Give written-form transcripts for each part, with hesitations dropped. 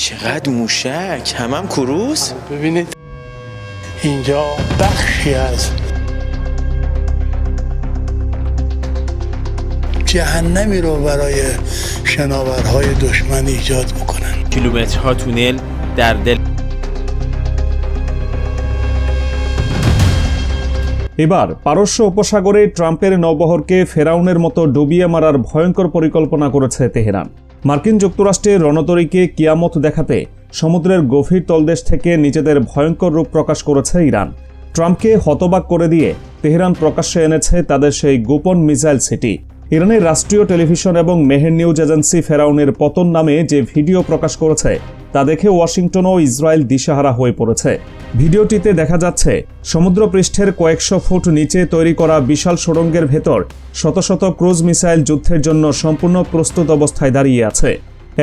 چقدر موشک هم کروز. ببینید اینجا بخشی از جهنمی رو برای شناورهای دشمن ایجاد میکنن. کیلومترها تونل در دل. এবার পারস্য উপসাগরে ট্রাম্পের নৌবহরকে ফেরাউনের মতো ডুবিয়ে মারার ভয়ঙ্কর পরিকল্পনা করেছে তেহরান। মার্কিন যুক্তরাষ্ট্রের রণতরীকে কিয়ামত দেখাতে সমুদ্রের গভীর তলদেশ থেকে নিজেদের ভয়ঙ্কর রূপ প্রকাশ করেছে ইরান। ট্রাম্পকে হতবাক করে দিয়ে তেহরান প্রকাশ্যে এনেছে তাদের সেই গোপন মিসাইল সিটি। ইরানের রাষ্ট্রীয় টেলিভিশন এবং মেহের নিউজ এজেন্সি ফেরাউনের পতন নামে যে ভিডিও প্রকাশ করেছে তা দেখে ওয়াশিংটন ও ইসরায়েল দিশাহারা হয়ে পড়েছে। ভিডিওটিতে দেখা যাচ্ছে সমুদ্রপৃষ্ঠের কয়েকশো ফুট নিচে তৈরি করা বিশাল সুড়ঙ্গের ভেতর শত শত ক্রুজ মিসাইল যুদ্ধের জন্য সম্পূর্ণ প্রস্তুত অবস্থায় দাঁড়িয়ে আছে।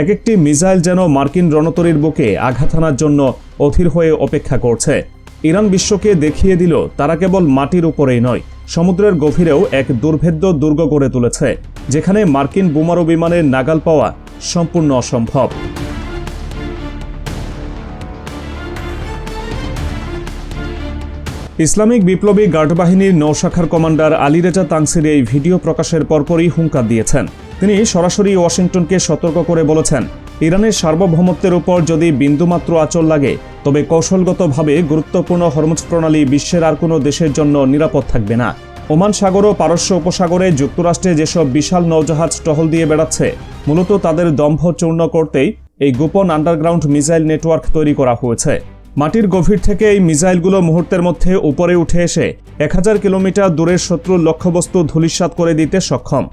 এক একটি মিসাইল যেন মার্কিন রণতরীর বুকে আঘাত হানার জন্য অধীর হয়ে অপেক্ষা করছে। ইরান বিশ্বকে দেখিয়ে দিল তারা কেবল মাটির উপরেই নয়, সমুদ্রের গভীরেও এক দুর্ভেদ্য দুর্গ গড়ে তুলেছে, যেখানে মার্কিন বোমারু বিমানের নাগাল পাওয়া সম্পূর্ণ অসম্ভব। ইসলামিক বিপ্লবী গার্ড বাহিনীর নৌশাখার কমান্ডার আলী রেজা তানসিরি এই ভিডিও প্রকাশের পরপরই হুঙ্কার দিয়েছেন। তিনি সরাসরি ওয়াশিংটনকে সতর্ক করে বলেছেন, ইরানের সার্বভৌমত্বের উপর যদি বিন্দুমাত্র আঁচল লাগে তবে কৌশলগতভাবে গুরুত্বপূর্ণ হরমুজ প্রণালী বিশ্বের আর কোনো দেশের জন্য নিরাপদ থাকবে না। ওমান সাগর ও পারস্য উপসাগরে যুক্তরাষ্ট্রে যেসব বিশাল নৌজাহাজ টহল দিয়ে বেড়াচ্ছে, মূলত তাদের দম্ভ চূর্ণ করতেই এই গোপন আন্ডারগ্রাউন্ড মিসাইল নেটওয়ার্ক তৈরি করা হয়েছে। মাটির গভীর থেকে এই মিসাইলগুলো মুহূর্তের মধ্যে উপরে উঠে এসে 1000 কিলোমিটার দূরের শত্রুর লক্ষ্যবস্তু ধূলিসাৎ করে দিতে সক্ষম।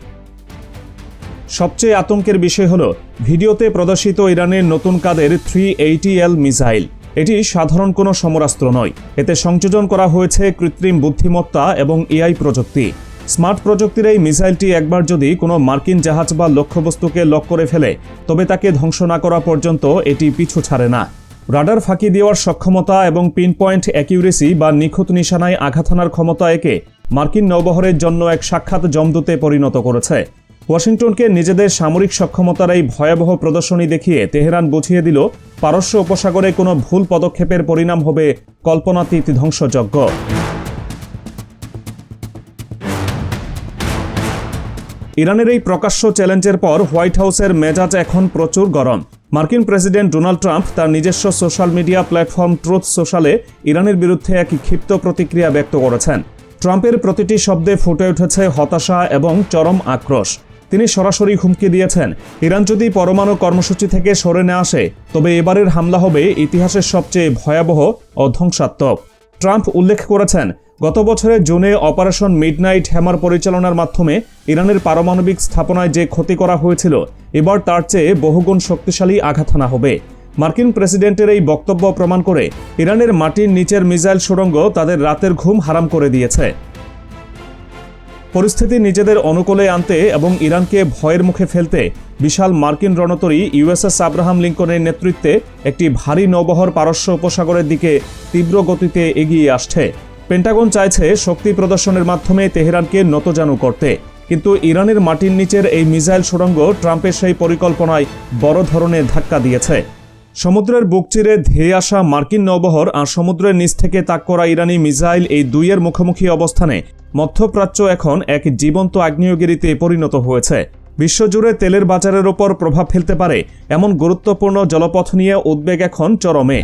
সবচেয়ে আতঙ্কের বিষয় হল ভিডিওতে প্রদর্শিত ইরানের নতুন কাদের 380L মিসাইল। এটি সাধারণ কোনো সমরাস্ত্র নয়, এতে সংযোজন করা হয়েছে কৃত্রিম বুদ্ধিমত্তা এবং এআই প্রযুক্তি। স্মার্ট প্রযুক্তির এই মিসাইলটি একবার যদি কোনো মার্কিন জাহাজ বা লক্ষ্যবস্তুকে লক করে ফেলে তবে তাকে ধ্বংস না করা পর্যন্ত এটি পিছু ছাড়ে না। রাডার ফাঁকি দেওয়ার সক্ষমতা এবং পিন পয়েন্ট অ্যাকিউরেসি বা নিখুঁত নিশানায় আঘাত হানার ক্ষমতা একে মার্কিন নৌবহরের জন্য এক সাক্ষাৎ যমদূতে পরিণত করেছে। ওয়াশিংটনকে নিজেদের সামরিক সক্ষমতার এই ভয়াবহ প্রদর্শনী দেখিয়ে তেহরান বুঝিয়ে দিল পারস্য উপসাগরে কোনো ভুল পদক্ষেপের পরিণাম হবে কল্পনাতীত ধ্বংসযজ্ঞ। ইরানের এই প্রকাশ্য চ্যালেঞ্জের পর হোয়াইট হাউসের মেজাজ এখন প্রচুর গরম। মার্কিন প্রেসিডেন্ট ডোনাল্ড ট্রাম্প তার নিজস্ব সোশ্যাল মিডিয়া প্ল্যাটফর্ম ট্রুথ সোশ্যালে ইরানের বিরুদ্ধে এক ক্ষিপ্ত প্রতিক্রিয়া ব্যক্ত করেছেন। ট্রাম্পের প্রতিটি শব্দে ফুটে উঠেছে হতাশা এবং চরম আক্রোশ। তিনি সরাসরি হুমকি দিয়েছেন, ইরান যদি পরমাণু কর্মসূচি থেকে সরে না আসে তবে এবারের হামলা হবে ইতিহাসের সবচেয়ে ভয়াবহ ও ধ্বংসাত্মক। ট্রাম্প উল্লেখ করেছেন, গত বছরের জুনে অপারেশন মিডনাইট হ্যামার পরিচালনার মাধ্যমে ইরানের পারমাণবিক স্থাপনায় যে ক্ষতি করা হয়েছিল এবার তার চেয়ে বহুগুণ শক্তিশালী আঘাত হানা হবে। মার্কিন প্রেসিডেন্টের এই বক্তব্য প্রমাণ করে ইরানের মাটির নিচের মিসাইল সুড়ঙ্গ তাদের রাতের ঘুম হারাম করে দিয়েছে। পরিস্থিতি নিজেদের অনুকূলে আনতে এবং ইরানকে ভয়ের মুখে ফেলতে বিশাল মার্কিন রণতরী ইউএসএস আব্রাহাম লিঙ্কনের নেতৃত্বে একটি ভারী নৌবহর পারস্য উপসাগরের দিকে তীব্র গতিতে এগিয়ে আসছে। পেন্টাগন চাইছে শক্তি প্রদর্শনের মাধ্যমে তেহরানকে নতজানু করতে, কিন্তু ইরানের মাটির নিচের এই মিসাইল সুড়ঙ্গ ট্রাম্পের সেই পরিকল্পনায় বড় ধরনের ধাক্কা দিয়েছে। সমুদ্রের বুক চিরে ধেয়ে আসা মার্কিন নৌবহর আর সমুদ্রের নিচ থেকে তাক করা ইরানি মিসাইল, এই দুইয়ের মুখোমুখি অবস্থানে মধ্যপ্রাচ্য এখন এক জীবন্ত আগ্নেয়গিরিতে পরিণত হয়েছে। বিশ্বজুড়ে তেলের বাজারের ওপর প্রভাব ফেলতে পারে এমন গুরুত্বপূর্ণ জলপথ নিয়ে উদ্বেগ এখন চরমে।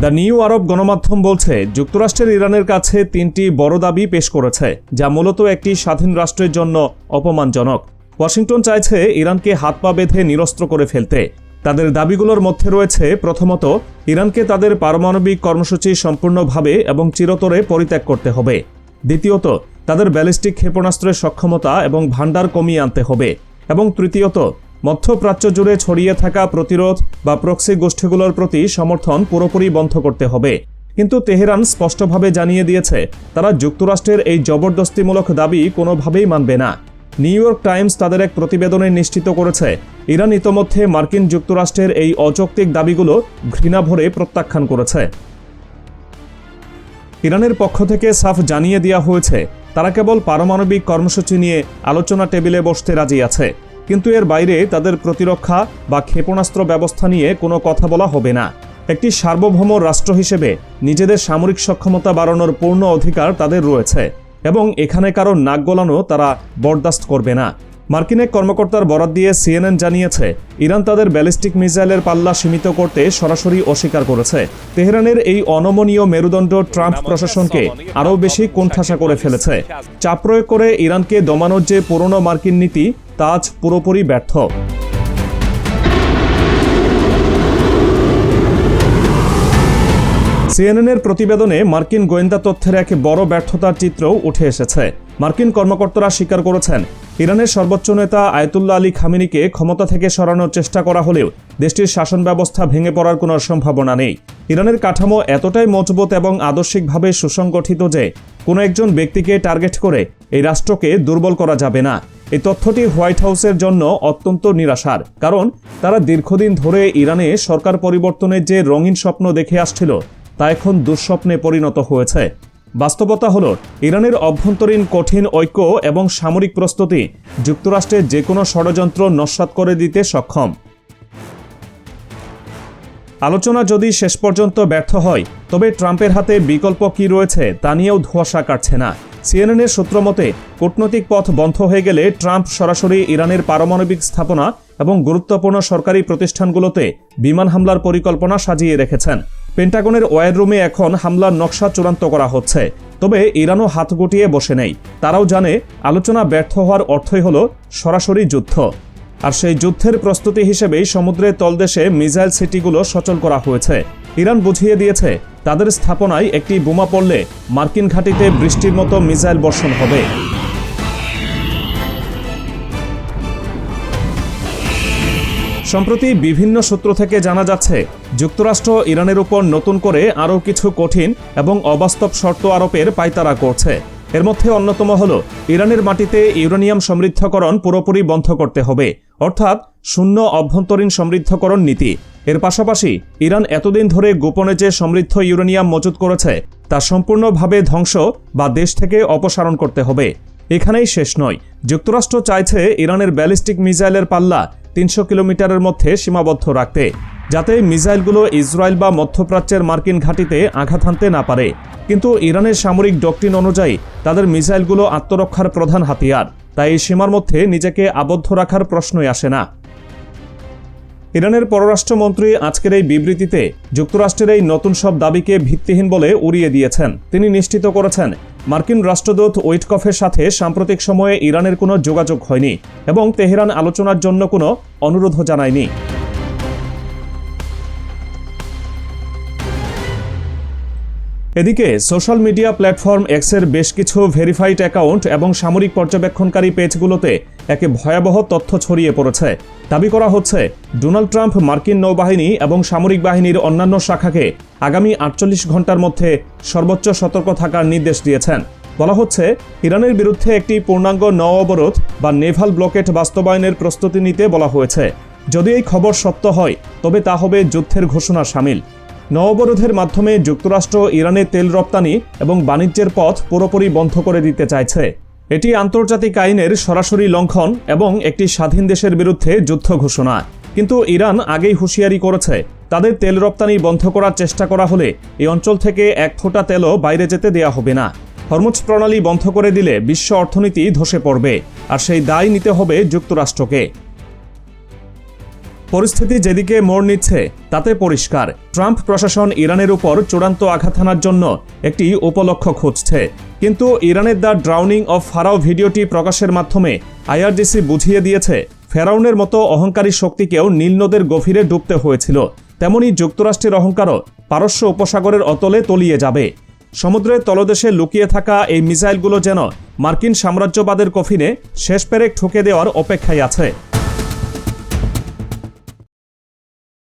দ্য নিউ আরব গণমাধ্যম বলছে, যুক্তরাষ্ট্রের ইরানের কাছে 3টি বড় দাবি পেশ করেছে, যা মূলত একটি স্বাধীন রাষ্ট্রের জন্য অপমানজনক। ওয়াশিংটন চাইছে ইরানকে হাত পা বেঁধে নিরস্ত্র করে ফেলতে। তাদের দাবিগুলোর মধ্যে রয়েছে, প্রথমত, ইরানকে তাদের পারমাণবিক কর্মসূচি সম্পূর্ণভাবে এবং চিরতরে পরিত্যাগ করতে হবে। দ্বিতীয়ত, তাদের ব্যালিস্টিক ক্ষেপণাস্ত্রের সক্ষমতা এবং ভান্ডার কমিয়ে আনতে হবে। এবং তৃতীয়ত, মধ্যপ্রাচ্য জুড়ে ছড়িয়ে থাকা প্রতিরোধ বা প্রক্সি গোষ্ঠীগুলোর প্রতি সমর্থন পুরোপুরি বন্ধ করতে হবে। কিন্তু তেহরান স্পষ্টভাবে জানিয়ে দিয়েছে তারা যুক্তরাষ্ট্রের এই জবরদস্তিমূলক দাবি কোনোভাবেই মানবে না। নিউ ইয়র্ক টাইমস তাদের এক প্রতিবেদনে নিশ্চিত করেছে, ইরান ইতোমধ্যে মার্কিন যুক্তরাষ্ট্রের এই অযৌক্তিক দাবিগুলো ঘৃণা ভরে প্রত্যাখ্যান করেছে। ইরানের পক্ষ থেকে সাফ জানিয়ে দেওয়া হয়েছে, তারা কেবল পারমাণবিক কর্মসূচি নিয়ে আলোচনা টেবিলে বসতে রাজি আছে, কিন্তু এর বাইরে তাদের প্রতিরক্ষা বা ক্ষেপণাস্ত্র ব্যবস্থা নিয়ে কোনো কথা বলা হবে না। একটি সার্বভৌম রাষ্ট্র হিসেবে নিজেদের সামরিক সক্ষমতা বাড়ানোর পূর্ণ অধিকার তাদের রয়েছে এবং এখানে কারো নাক গলানো তারা বরদাস্ত করবে না। মার্কিন এক কর্মকর্তার বরাত দিয়ে CNN জানিয়েছে, ইরান তাদের ব্যালিস্টিক মিসাইলের পাল্লা সীমিত করতে সরাসরি অস্বীকার করেছে। তেহরানের এই অনমনীয় মেরুদণ্ড ট্রাম্প প্রশাসনকে আরও বেশি কোণঠাসা করে ফেলেছে। চাপ প্রয়োগ করে ইরানকে দমানোর যে পুরনো মার্কিন নীতি তা আজ পুরোপুরি ব্যর্থ। CNN-এর প্রতিবেদনে মার্কিন গোয়েন্দা তথ্যের এক বড় ব্যর্থতার চিত্রও উঠে এসেছে। মার্কিন কর্মকর্তারা স্বীকার করেছেন, ইরানের সর্বোচ্চ নেতা আয়াতুল্লাহ আলী খামেনিকে ক্ষমতা থেকে সরানোর চেষ্টা করা হলেও দেশটির শাসন ব্যবস্থা ভেঙে পড়ার কোনো সম্ভাবনা নেই। ইরানের কাঠামো এতটাই মজবুত এবং আদর্শিকভাবে সুসংগঠিত যে কোনো একজন ব্যক্তিকে টার্গেট করে এই রাষ্ট্রকে দুর্বল করা যাবে না। এই তথ্যটি হোয়াইট হাউসের জন্য অত্যন্ত নিরাশার, কারণ তারা দীর্ঘদিন ধরে ইরানে সরকার পরিবর্তনের যে রঙিন স্বপ্ন দেখে আসছিল তা এখন দুঃস্বপ্নে পরিণত হয়েছে। বাস্তবতা হল, ইরানের অভ্যন্তরীণ কঠিন ঐক্য এবং সামরিক প্রস্তুতি যুক্তরাষ্ট্রের যে কোনো ষড়যন্ত্র নস্যাৎ করে দিতে সক্ষম। আলোচনা যদি শেষ পর্যন্ত ব্যর্থ হয়, তবে ট্রাম্পের হাতে বিকল্প কী রয়েছে তা নিয়েও ধোঁয়াশা কাটছে না। CNN-এর সূত্র মতে, কূটনৈতিক পথ বন্ধ হয়ে গেলে ট্রাম্প সরাসরি ইরানের পারমাণবিক স্থাপনা এবং গুরুত্বপূর্ণ সরকারি প্রতিষ্ঠানগুলোতে বিমান হামলার পরিকল্পনা সাজিয়ে রেখেছেন। পেন্টাগনের ওয়্যার রুমে এখন হামলার নকশা চূড়ান্ত করা হচ্ছে, তবে ইরানও হাত গুটিয়ে বসে নেই। তারাও জানে আলোচনা ব্যর্থ হওয়ার অর্থই হল সরাসরি যুদ্ধ। আর সেই যুদ্ধের প্রস্তুতি হিসেবেই সমুদ্রের তলদেশে মিসাইল সিটিগুলো সচল করা হয়েছে। ইরান বুঝিয়ে দিয়েছে, তাদের স্থাপনায় একটি বোমা পড়লে মার্কিন ঘাঁটিতে বৃষ্টির মতো মিসাইল বর্ষণ হবে। সম্প্রতি বিভিন্ন সূত্র থেকে জানা যাচ্ছে, যুক্তরাষ্ট্র ইরানের উপর নতুন করে আরও কিছু কঠিন এবং অবাস্তব শর্ত আরোপের পায়তারা করছে। এর মধ্যে অন্যতম হল, ইরানের মাটিতে ইউরেনিয়াম সমৃদ্ধকরণ পুরোপুরি বন্ধ করতে হবে, অর্থাৎ শূন্য অভ্যন্তরীণ সমৃদ্ধকরণ নীতি। এর পাশাপাশি ইরান এতদিন ধরে গোপনে যে সমৃদ্ধ ইউরেনিয়াম মজুত করেছে তা সম্পূর্ণভাবে ধ্বংস বা দেশ থেকে অপসারণ করতে হবে। এখানেই শেষ নয়, যুক্তরাষ্ট্র চাইছে ইরানের ব্যালিস্টিক মিসাইলের পাল্লা 300 কিলোমিটারের মধ্যে সীমাবদ্ধ রাখতে, যাতে মিসাইলগুলো ইসরায়েল বা মধ্যপ্রাচ্যের মার্কিন ঘাঁটিতে আঘাত হানতে না পারে। কিন্তু ইরানের সামরিক ডক্ট্রিন অনুযায়ী তাদের মিসাইলগুলো আত্মরক্ষার প্রধান হাতিয়ার, তাই এই সীমার মধ্যে নিজেকে আবদ্ধ রাখার প্রশ্নই আসে না। ইরানের পররাষ্ট্রমন্ত্রী আজকের এই বিবৃতিতে যুক্তরাষ্ট্রের এই নতুন সব দাবিকে ভিত্তিহীন বলে উড়িয়ে দিয়েছেন। তিনি নিশ্চিত করেছেন, মার্কিন রাষ্ট্রদূত উইটকফের সাথে সাম্প্রতিক সময়ে ইরানের কোনো যোগাযোগ হয়নি এবং তেহরান আলোচনার জন্য কোনো অনুরোধও জানায়নি। এদিকে সোশ্যাল মিডিয়া প্ল্যাটফর্ম এক্সের বেশ কিছু ভেরিফাইড অ্যাকাউন্ট এবং সামরিক পর্যবেক্ষণকারী পেজগুলোতে একে ভয়াবহ তথ্য ছড়িয়ে পড়েছে। দাবি করা হচ্ছে, ডোনাল্ড ট্রাম্প মার্কিন নৌবাহিনী এবং সামরিক বাহিনীর অন্যান্য শাখাকে আগামী 48 ঘন্টার মধ্যে সর্বোচ্চ সতর্ক থাকার নির্দেশ দিয়েছেন। বলা হচ্ছে, ইরানের বিরুদ্ধে একটি পূর্ণাঙ্গ নৌ অবরোধ বা নেভাল ব্লকেট বাস্তবায়নের প্রস্তুতি নিতে বলা হয়েছে। যদি এই খবর সত্য হয়, তবে তা হবে যুদ্ধের ঘোষণা শামিল। নৌ অবরোধের মাধ্যমে যুক্তরাষ্ট্র ইরানে তেল রপ্তানি এবং বাণিজ্যের পথ পুরোপুরি বন্ধ করে দিতে চাইছে। এটি আন্তর্জাতিক আইনের সরাসরি লঙ্ঘন এবং একটি স্বাধীন দেশের বিরুদ্ধে যুদ্ধ ঘোষণা। কিন্তু ইরান আগেই হুঁশিয়ারি করেছে, তাদের তেল রপ্তানি বন্ধ করার চেষ্টা করা হলে এই অঞ্চল থেকে এক ফোঁটা তেলও বাইরে যেতে দেয়া হবে না। হরমুজ প্রণালী বন্ধ করে দিলে বিশ্ব অর্থনীতি ধসে পড়বে, আর সেই দায় নিতে হবে যুক্তরাষ্ট্রকে। পরিস্থিতি যেদিকে মোড় নিচ্ছে তাতে পরিষ্কার, ট্রাম্প প্রশাসন ইরানের উপর চূড়ান্ত আঘাত হানার জন্য একটি উপলক্ষ্য খুঁজছে। কিন্তু ইরানের দ্য ড্রাউনিং অফ ফারাও ভিডিওটি প্রকাশের মাধ্যমে IRGC বুঝিয়ে দিয়েছে, ফেরাউনের মতো অহংকারী শক্তিকেও নীল নদের গভীরে ডুবতে হয়েছিল। তেমনি যুক্তরাষ্ট্রের অহংকারও পারস্য উপসাগরের অতলে তলিয়ে যাবে। সমুদ্রের তলদেশে লুকিয়ে থাকা এই মিসাইলগুলো যেন মার্কিন সাম্রাজ্যবাদের কফিনে শেষ পেরেক ঠুকে দেওয়ার অপেক্ষায় আছে।